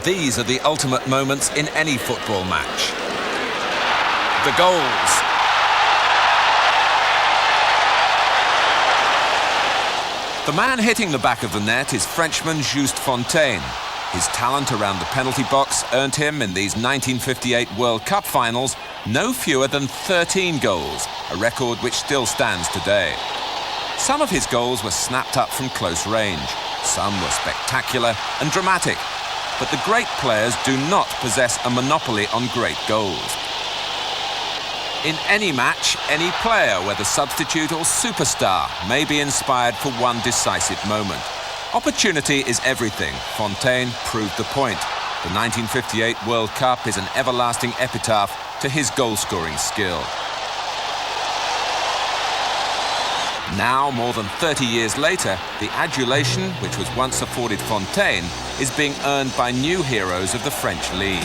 These are the ultimate moments in any football match. The goals. The man hitting the back of the net is Frenchman Just Fontaine. His talent around the penalty box earned him, in these 1958 World Cup finals, no fewer than 13 goals, a record which still stands today. Some of his goals were snapped up from close range. Some were spectacular and dramatic. But the great players do not possess a monopoly on great goals. In any match, any player, whether substitute or superstar, may be inspired for one decisive moment. Opportunity is everything. Fontaine proved the point. The 1958 World Cup is an everlasting epitaph to his goal-scoring skill. Now, more than 30 years later, the adulation which was once afforded Fontaine is being earned by new heroes of the French League.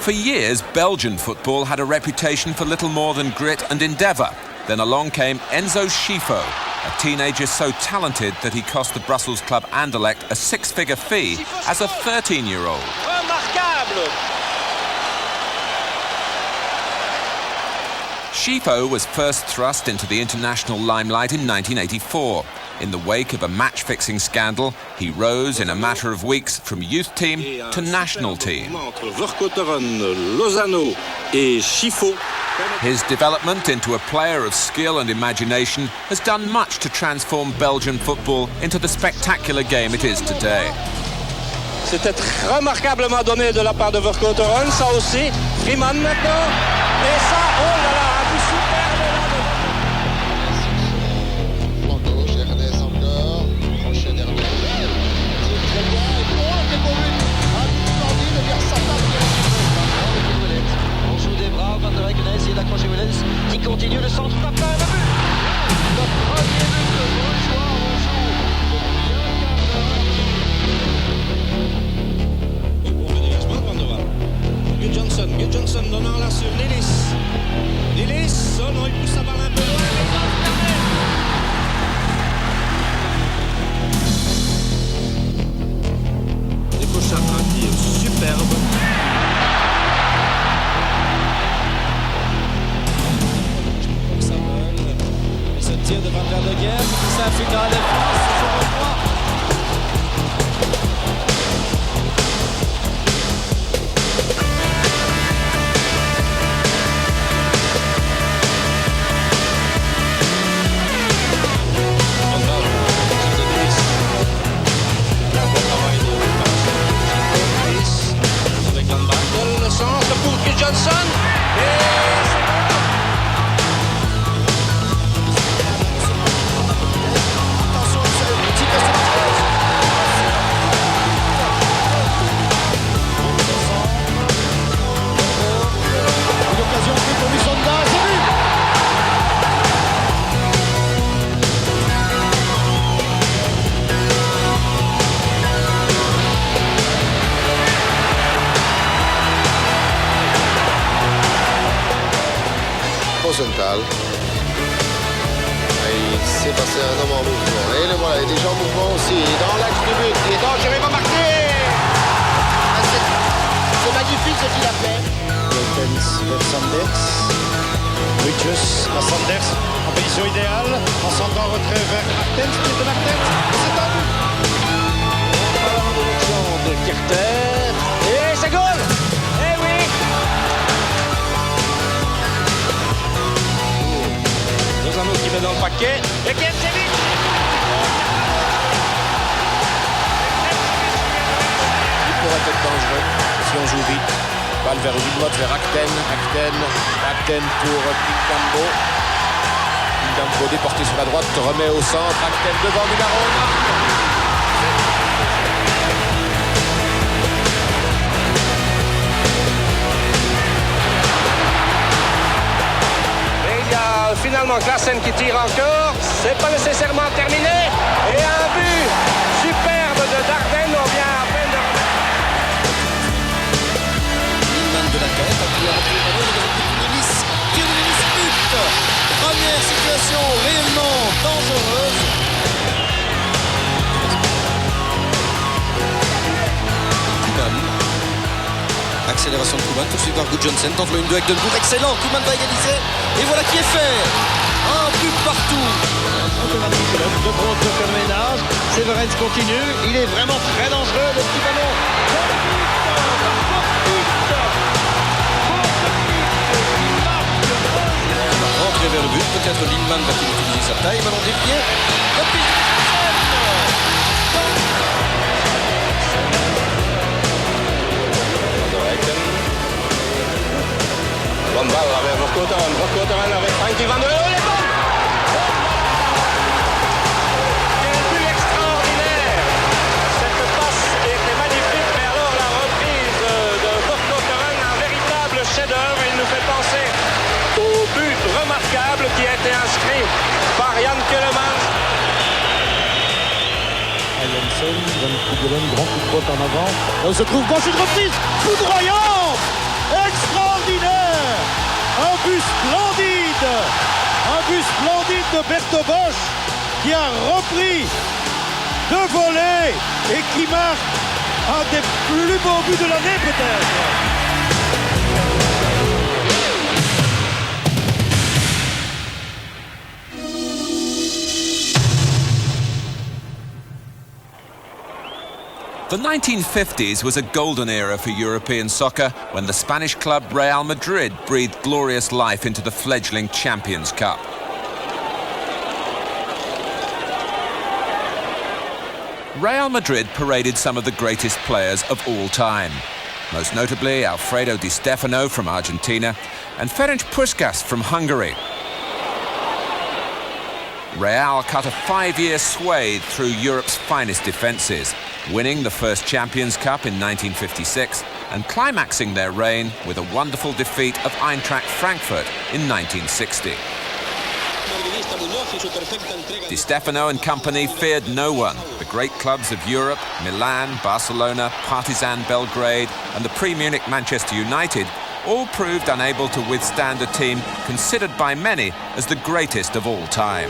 For years, Belgian football had a reputation for little more than grit and endeavour. Then along came Enzo Scifo, a teenager so talented that he cost the Brussels club Anderlecht a six-figure fee as a 13-year-old. Remarquable! Scifo was first thrust into the international limelight in 1984. In the wake of a match-fixing scandal, he rose in a matter of weeks from youth team to national team. His development into a player of skill and imagination has done much to transform Belgian football into the spectacular game it is today. C'était remarquablement donné de la part de Vercouteren, ça aussi. Freeman maintenant. Et ça, oh là là, un but superbe là de... Flanc gauche, Ernest encore. Prochaine Ernest. C'est très bien. Et puis, oh, quel beau but. Un but splendide vers Satan. On joue des bras, Van der Eyck a essayé d'accrocher Willens, qui continue le centre, pas plein, le but. Le premier but de Brugeois, on joue Johnson donnant là sur Lillis. Lillis, oh non, il pousse sa balle un peu loin, mais il va se des Cochard, un tir superbe. Samuel, et ce tir de Van der Eyck, ça fait dans la défense, je revois. Johnson une occasion pour Musonda, c'est lui. Rosenthal. Il s'est passé un homme en mouvement. Et le voilà, il est déjà en mouvement aussi. Dans l'axe du but, il est dangereux, il va marquer. C'est magnifique ce qu'il a fait. Mertens vers Sanders. Bridges à Sanders en position idéale. En centre en retrait vers Mertens. Qui est de Mertens. C'est un but. Ballon de l'action de Kirter. Et c'est goal. Eh oui. Lozano qui met dans le paquet. Et Kielcevic. Il pourrait être dangereux si on joue vite. Balle vers Wilmot, vers Acten pour Pinkambo. Pinkambo déporté sur la droite, remet au centre. Acten devant Nugarona. Finalement, Klaassen qui tire encore, c'est pas nécessairement terminé. Et un but superbe de Dardenne, on vient à peine de remettre. Lindman de la tête, appuyé à rentrer le ballon, il est Lillis. Tir de Lillis, but. Première situation réellement dangereuse. Accélération de Koeman, tout de suite par Gudjohnsen, tente le 1-2 avec Delbourg, excellent, Koeman va égaliser, et voilà qui est fait. Un but partout. De contre ménage. Severens continue. Il est vraiment très dangereux, le petit ballon. Rentrer vers le but, peut-être Lindman va-t-il utiliser sa taille, ballon dévié. Bonne balle avec Vercouteren avec Frankie Van der Eyck. Quel but extraordinaire! Cette passe était magnifique, mais alors la reprise de Vercouteren, un véritable chef-d'œuvre. Il nous fait penser au but remarquable qui a été inscrit par Jan Keulemans. Allenson, Van Kougelen, grand coup de pote en avant. Là où se trouve gauche, une reprise foudroyante extraordinaire, un but splendide de Berto Bosch qui a repris de volée et qui marque un des plus beaux buts de l'année peut-être. The 1950s was a golden era for European soccer when the Spanish club Real Madrid breathed glorious life into the fledgling Champions Cup. Real Madrid paraded some of the greatest players of all time, most notably Alfredo Di Stefano from Argentina and Ferenc Puskás from Hungary. Real cut a 5-year swathe through Europe's finest defences, winning the first Champions Cup in 1956 and climaxing their reign with a wonderful defeat of Eintracht Frankfurt in 1960. Di Stefano and company feared no one. The great clubs of Europe, Milan, Barcelona, Partizan Belgrade and the pre-Munich Manchester United all proved unable to withstand a team considered by many as the greatest of all time.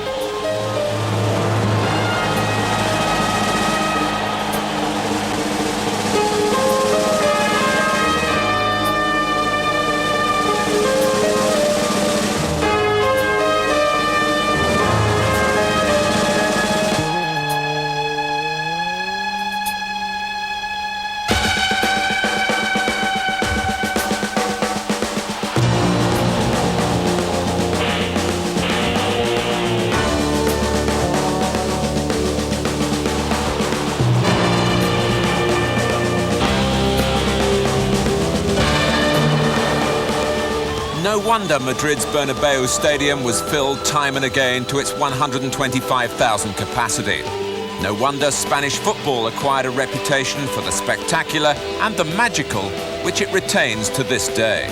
No wonder Madrid's Bernabeu Stadium was filled time and again to its 125,000 capacity. No wonder Spanish football acquired a reputation for the spectacular and the magical, which it retains to this day.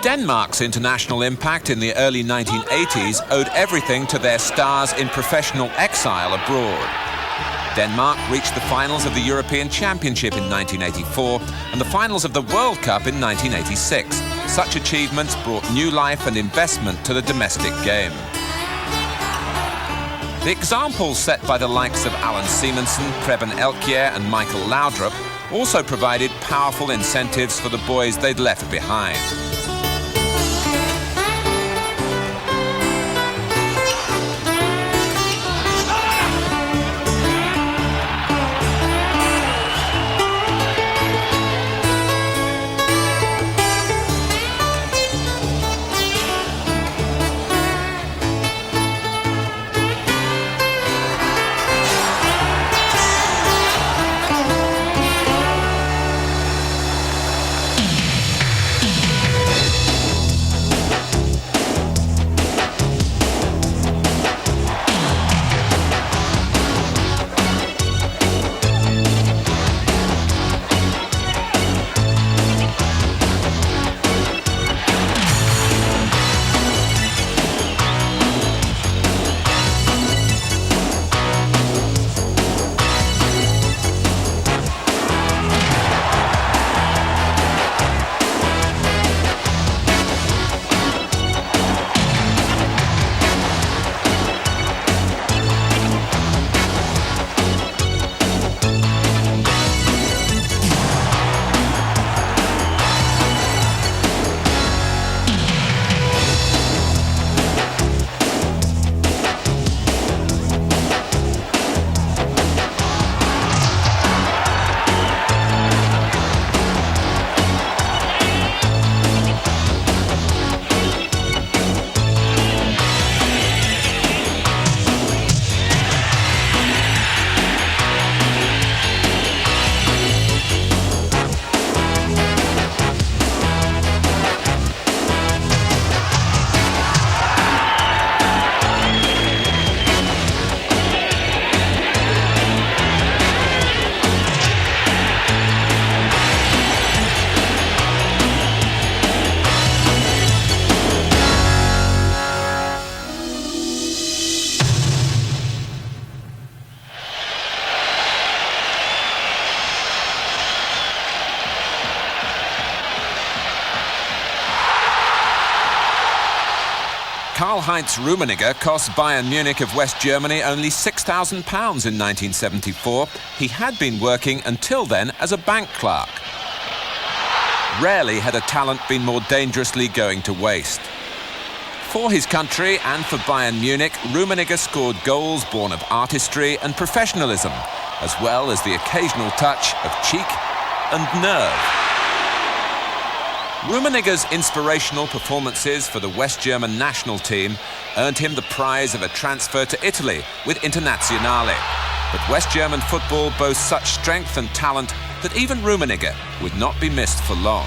Denmark's international impact in the early 1980s owed everything to their stars in professional exile abroad. Denmark reached the finals of the European Championship in 1984 and the finals of the World Cup in 1986. Such achievements brought new life and investment to the domestic game. The examples set by the likes of Allan Simonsen, Preben Elkjær and Michael Laudrup also provided powerful incentives for the boys they'd left behind. Karl-Heinz Rummenigge cost Bayern Munich of West Germany only £6,000 in 1974. He had been working until then as a bank clerk. Rarely had a talent been more dangerously going to waste. For his country and for Bayern Munich, Rummenigge scored goals born of artistry and professionalism, as well as the occasional touch of cheek and nerve. Rummenigge's inspirational performances for the West German national team earned him the prize of a transfer to Italy with Internazionale. But West German football boasts such strength and talent that even Rummenigge would not be missed for long.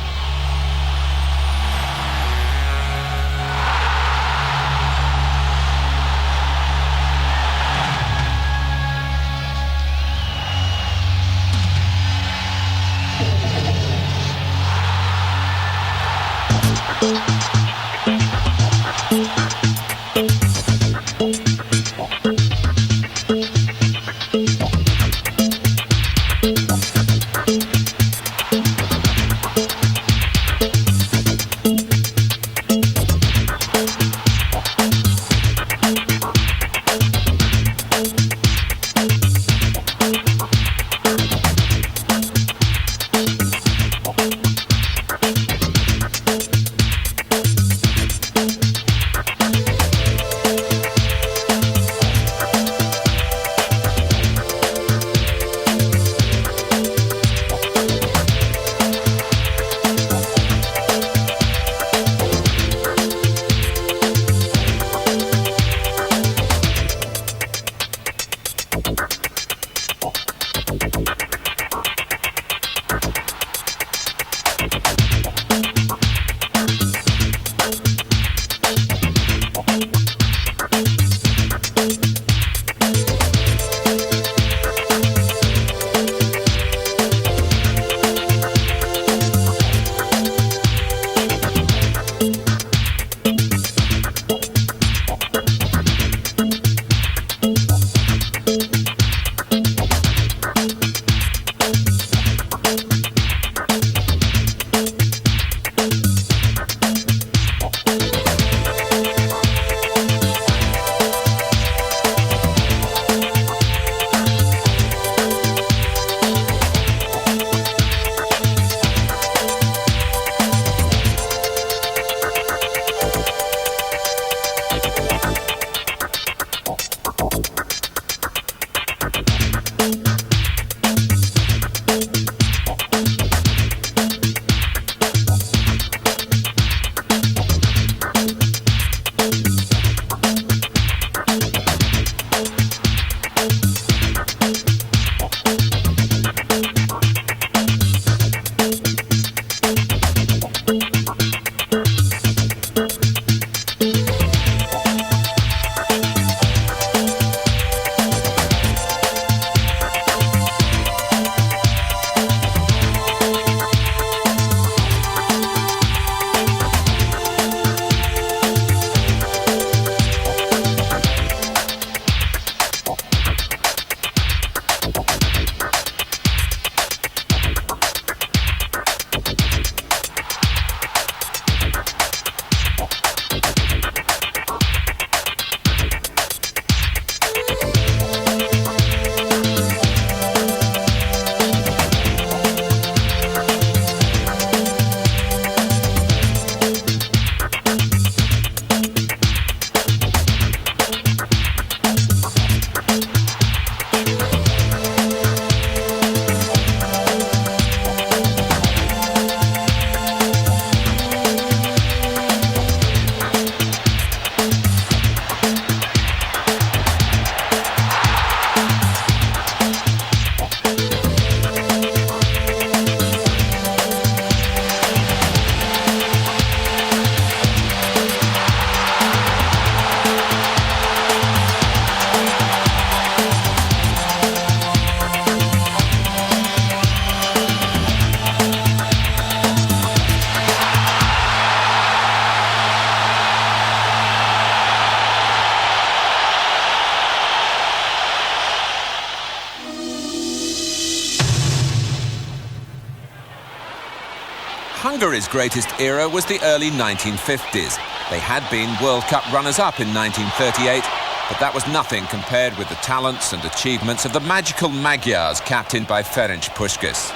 Hungary's greatest era was the early 1950s. They had been World Cup runners-up in 1938, but that was nothing compared with the talents and achievements of the magical Magyars captained by Ferenc Puskás.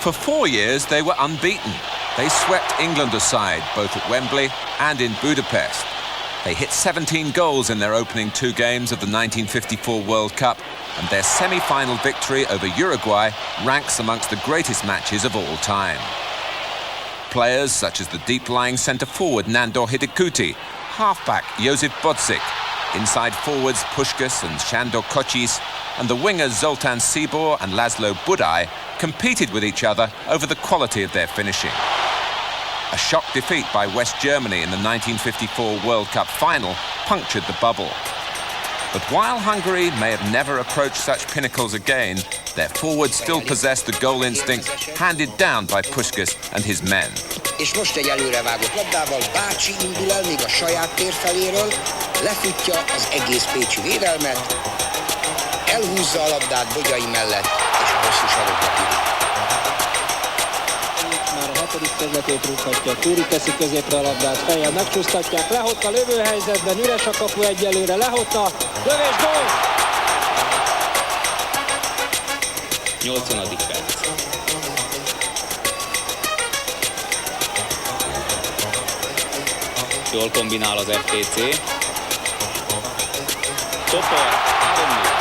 For 4 years, they were unbeaten. They swept England aside, both at Wembley and in Budapest. They hit 17 goals in their opening 2 games of the 1954 World Cup, and their semi-final victory over Uruguay ranks amongst the greatest matches of all time. Players such as the deep-lying centre-forward Nandor Hidekuti, half-back Josip Bodzic, inside forwards Puskás and Sándor Kocsis, and the wingers Zoltán Csibor and Laszlo Budai competed with each other over the quality of their finishing. A shock defeat by West Germany in the 1954 World Cup final punctured the bubble. But while Hungary may have never approached such pinnacles again, their forwards still possess the goal instinct handed down by Puskás and his men. És most egy előrevágott labdával Bácsi indul el még a saját tér feléről, lefutja az egész pécsi védelmet, elhúzza a labdát Bogyai mellett, és a hosszú sarokba küld. Már a 6. területét rúghatja, Túri teszi középre a labdát, fejjel megcsúsztatják, Lehota lövőhelyzetben, üres a kapu egyelőre, Lehota, lövés, gól! 80. perc. Jól kombinál az FTC. Topor, 3-0.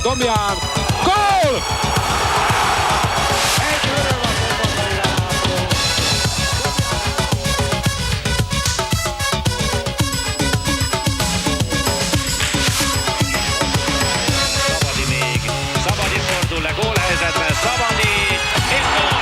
Domján, gól! Egy öröm a Szombathely-Lánától. Szabadi még, Szabadi fordul le gólhelyzetben, Szabadi, és gól!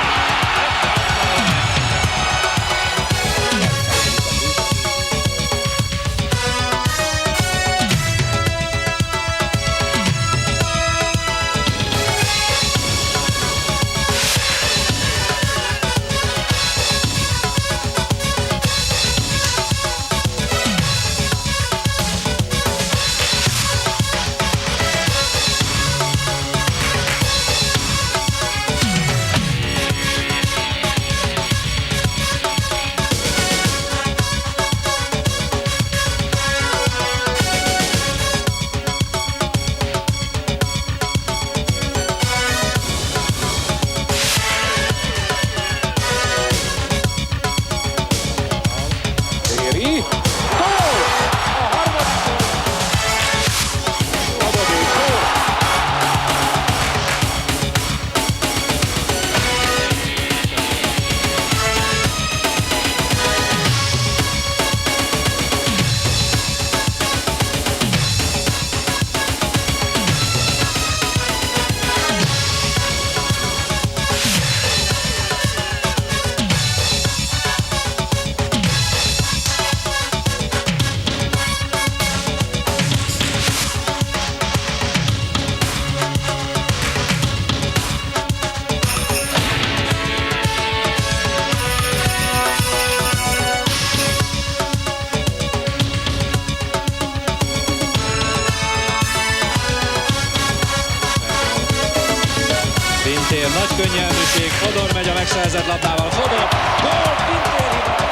Nagy könnyelműség, Fodor megy a megszerzett labdával, Fodor, gól, Pintér hibája!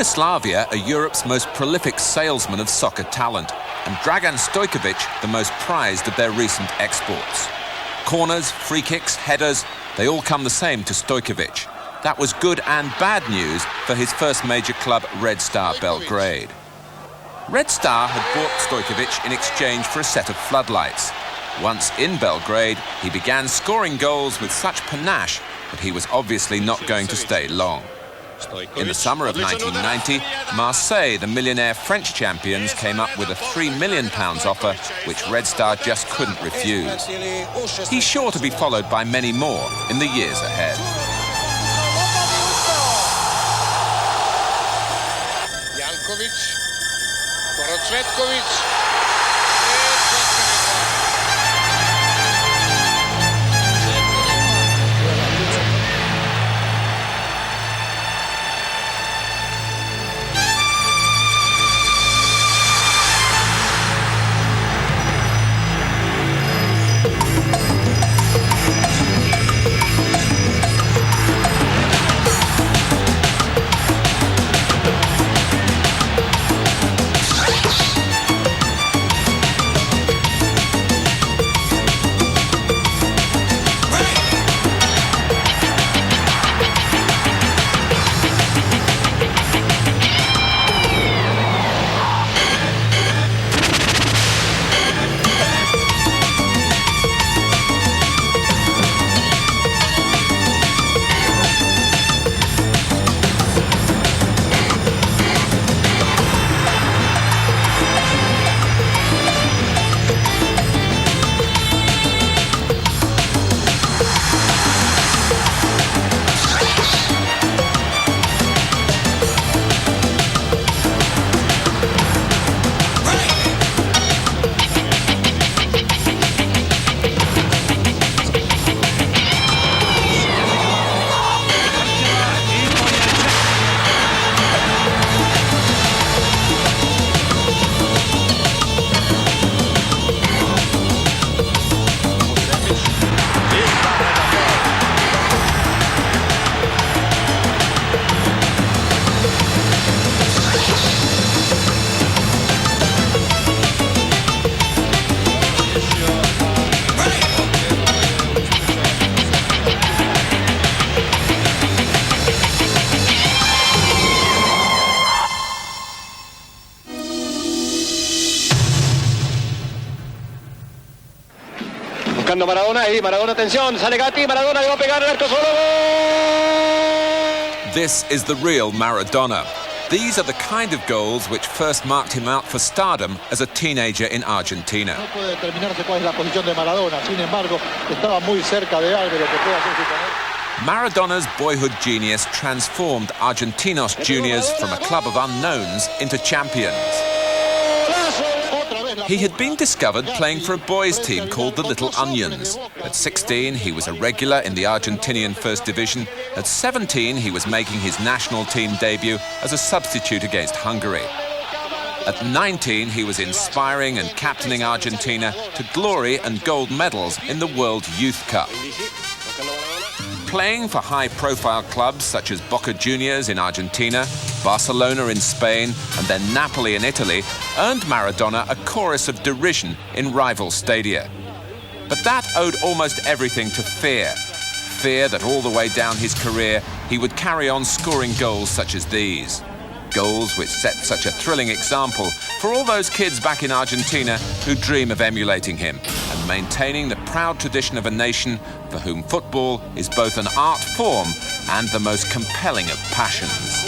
Yugoslavia are Europe's most prolific salesmen of soccer talent, and Dragan Stojkovic the most prized of their recent exports. Corners, free kicks, headers, they all come the same to Stojkovic. That was good and bad news for his first major club, Red Star Belgrade. Red Star had bought Stojkovic in exchange for a set of floodlights. Once in Belgrade, he began scoring goals with such panache that he was obviously not going to stay long. In the summer of 1990, Marseille, the millionaire French champions, came up with a £3 million offer, which Red Star just couldn't refuse. He's sure to be followed by many more in the years ahead. Jankovic, Cvetkovic. Buscando Maradona y Maradona, atención, sale Gatti, Maradona le va a pegar el arco solo. This is the real Maradona. These are the kind of goals which first marked him out for stardom as a teenager in Argentina. No puede determinarse cuál es la posición de Maradona, sin embargo, estaba muy cerca de algo lo que puede hacerse con él. Maradona's boyhood genius transformed Argentinos Juniors from a club of unknowns into champions. He had been discovered playing for a boys' team called the Little Onions. At 16, he was a regular in the Argentinian First Division. At 17, he was making his national team debut as a substitute against Hungary. At 19, he was inspiring and captaining Argentina to glory and gold medals in the World Youth Cup. Playing for high-profile clubs such as Boca Juniors in Argentina, Barcelona in Spain, and then Napoli in Italy earned Maradona a chorus of derision in rival stadia. But that owed almost everything to fear. Fear that all the way down his career he would carry on scoring goals such as these. Goals which set such a thrilling example for all those kids back in Argentina who dream of emulating him and maintaining the proud tradition of a nation for whom football is both an art form and the most compelling of passions.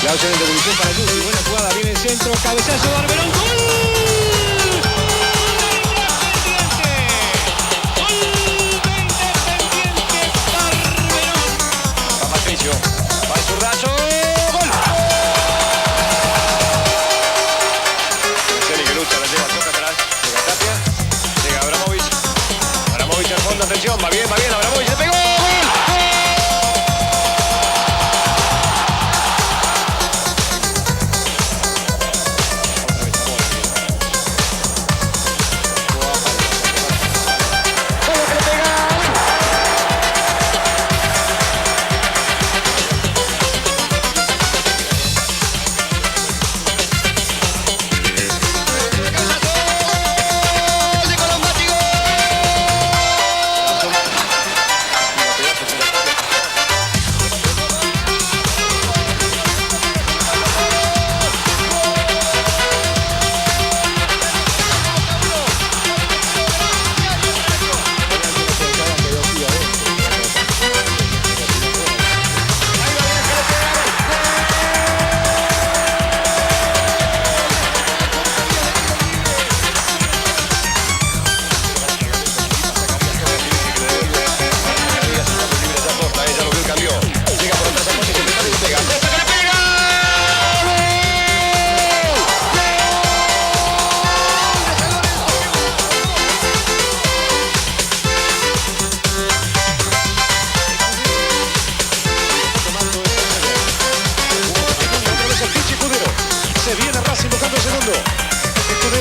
La opción de devolución para Yuki. Buena jugada, viene el centro, cabezazo de Arbeloa. ¡Gol! Va el zurdazo, gol. Celi que lucha, la lleva, toca atrás, llega Tapia, llega Abramovich. Abramovich al fondo, atención, va bien, Abramovich, le pegó, gol.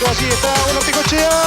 Allí está Ortigochea.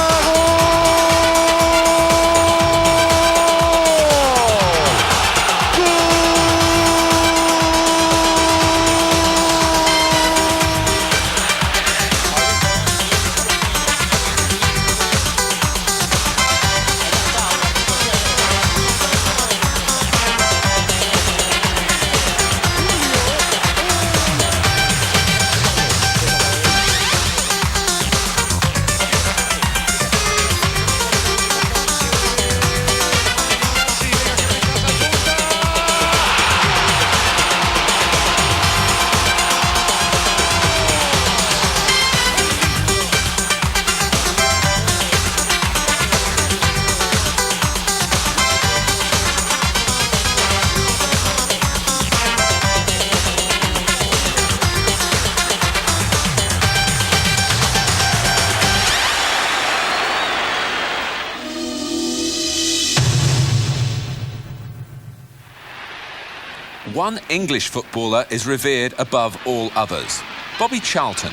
One English footballer is revered above all others, Bobby Charlton.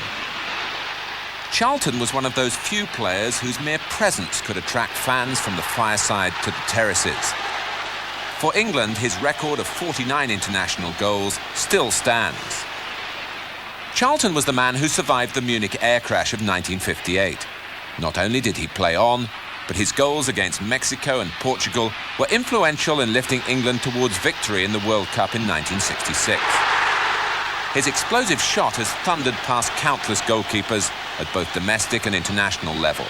Charlton was one of those few players whose mere presence could attract fans from the fireside to the terraces. For England, his record of 49 international goals still stands. Charlton was the man who survived the Munich air crash of 1958. Not only did he play on, but his goals against Mexico and Portugal were influential in lifting England towards victory in the World Cup in 1966. His explosive shot has thundered past countless goalkeepers at both domestic and international level.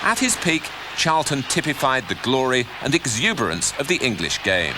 At his peak, Charlton typified the glory and exuberance of the English game.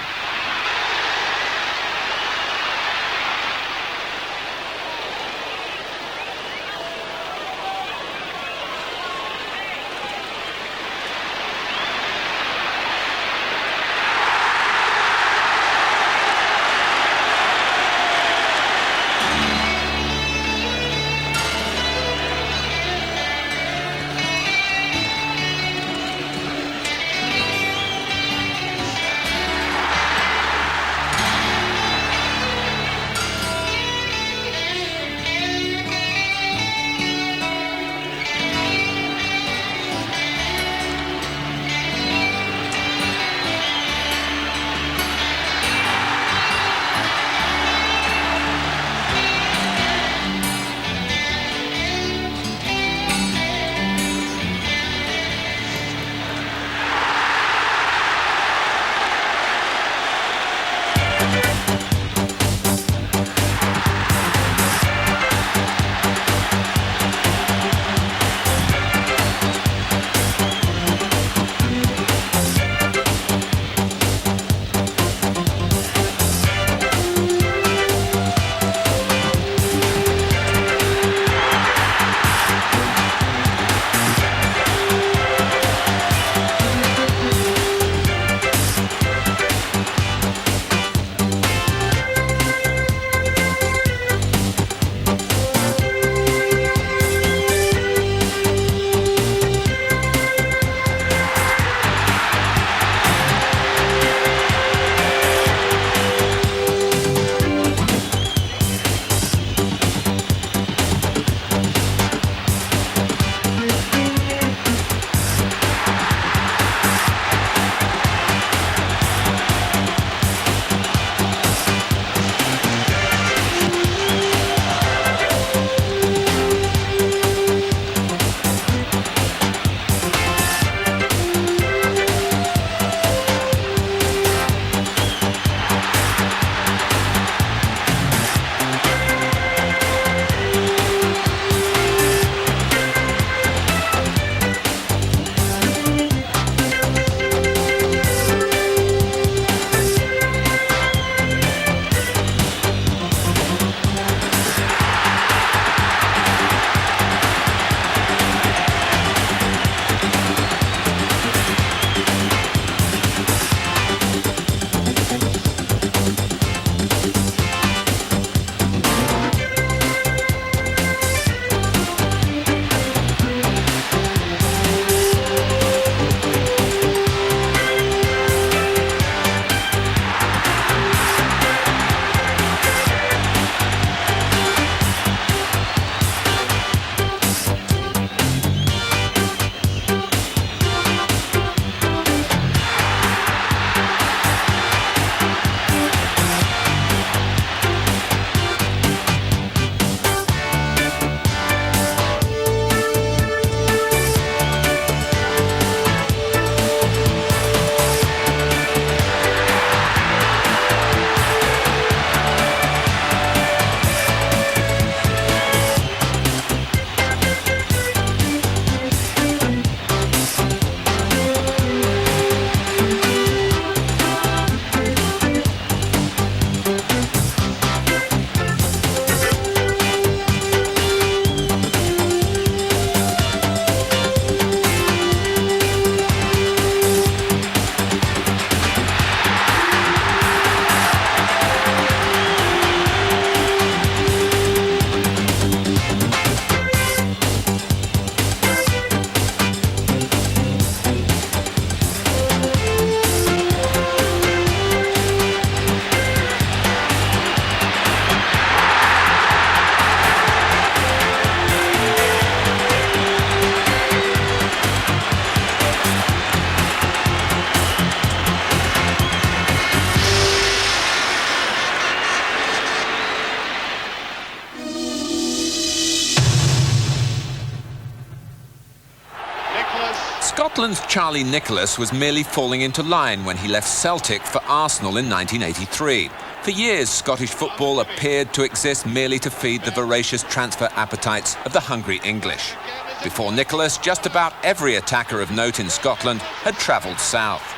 Scotland's Charlie Nicholas was merely falling into line when he left Celtic for Arsenal in 1983. For years, Scottish football appeared to exist merely to feed the voracious transfer appetites of the hungry English. Before Nicholas, just about every attacker of note in Scotland had travelled south.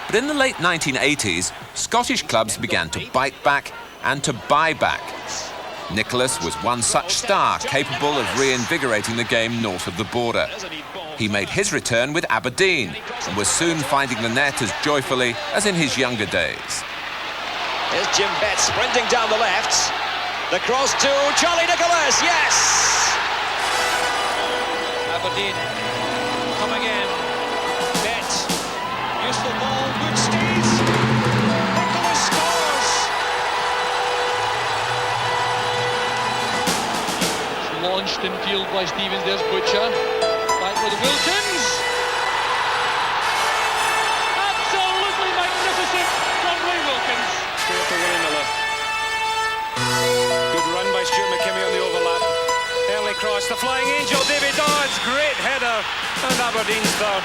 But in the late 1980s, Scottish clubs began to bite back and to buy back. Nicholas was one such star capable of reinvigorating the game north of the border. He made his return with Aberdeen and was soon finding the net as joyfully as in his younger days. Here's Jim Betts sprinting down the left. The cross to Charlie Nicholas, yes! Aberdeen, come again. Betts, useful ball, good stays. Nicholas scores! Launched in field by Stevens, there's Butcher. Back with Wilkins. Absolutely magnificent from Ray Wilkins. Clear to Willie Miller. Good run by Stuart McKimmie on the overlap. Early cross, the flying angel, David Dodds, great header, and Aberdeen's third.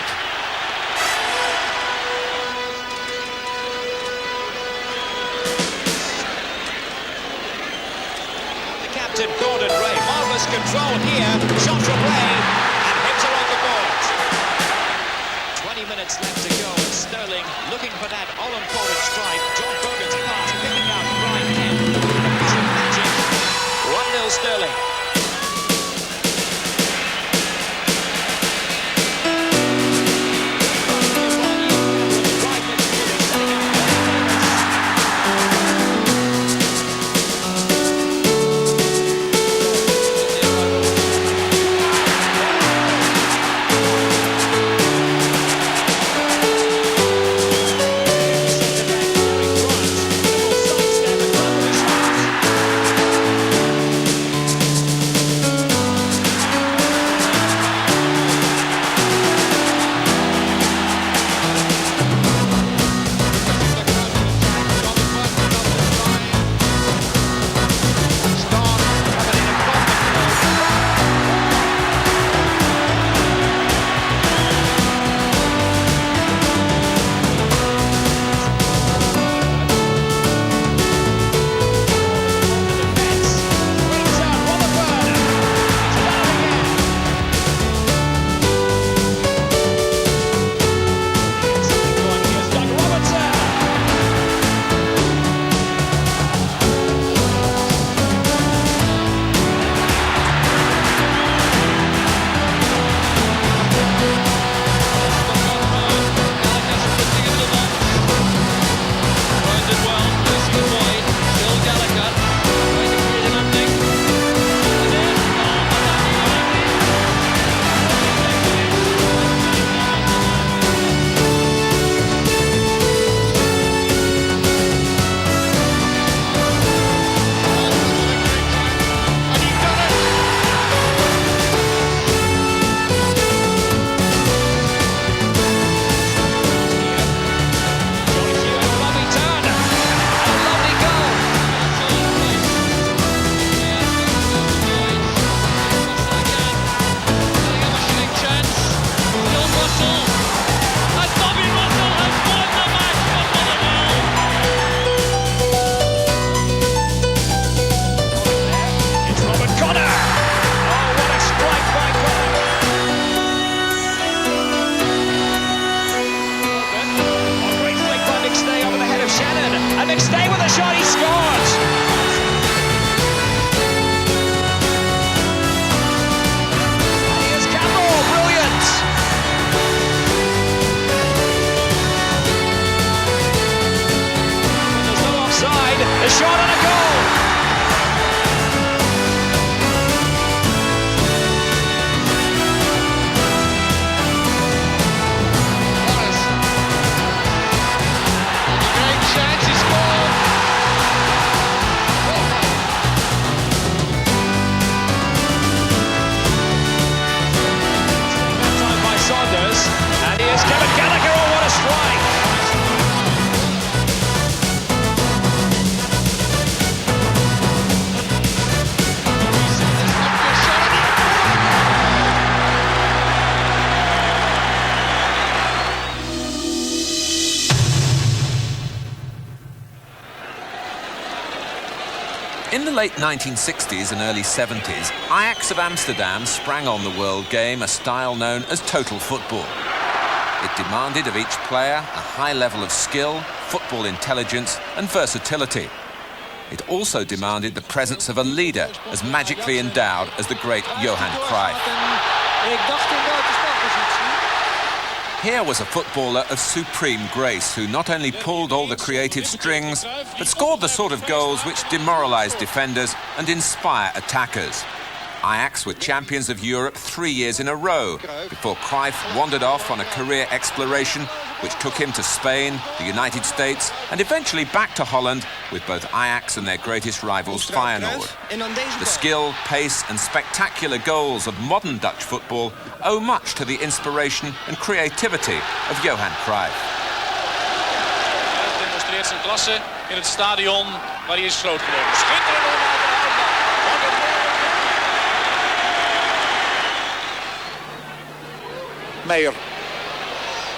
The captain, Gordon Ray, marvellous control here, shot from Ray, and hits along the board. 20 minutes left to go, and Sterling looking for that all-important strike. John Bergen's pass, picking out Brian Kent. Magic. 1-0 Sterling. McStay with a shot, he scores! And here's Campbell, brilliant! There's no offside, a shot and a goal! Great chance, he scored! In the late 1960s and early 70s, Ajax of Amsterdam sprang on the world game a style known as total football. It demanded of each player a high level of skill, football intelligence and versatility. It also demanded the presence of a leader as magically endowed as the great Johan Cruyff. Here was a footballer of supreme grace who not only pulled all the creative strings, but scored the sort of goals which demoralise defenders and inspire attackers. Ajax were champions of Europe 3 years in a row before Cruyff wandered off on a career exploration which took him to Spain, the United States and eventually back to Holland with both Ajax and their greatest rivals Feyenoord. The skill, pace and spectacular goals of modern Dutch football owe much to the inspiration and creativity of Johan Cruyff. Hij demonstreert zijn klasse in het stadion waar hij is grootgenomen. Schitterend allemaal de uitslag. Meijer.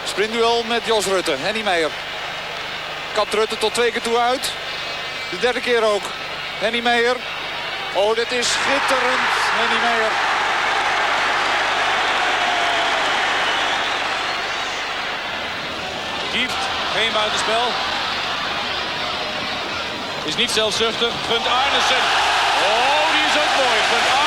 Sprintduel met Jos Rutte. Henny Meijer. Kapt Rutte tot 2 keer toe uit. De derde keer ook. Henny Meijer. Oh, dit is schitterend. Henny Meijer. Kieft, geen buitenspel. Is niet zelfzuchtig. Gunt Arnesen. Oh, die is ook mooi. Gunt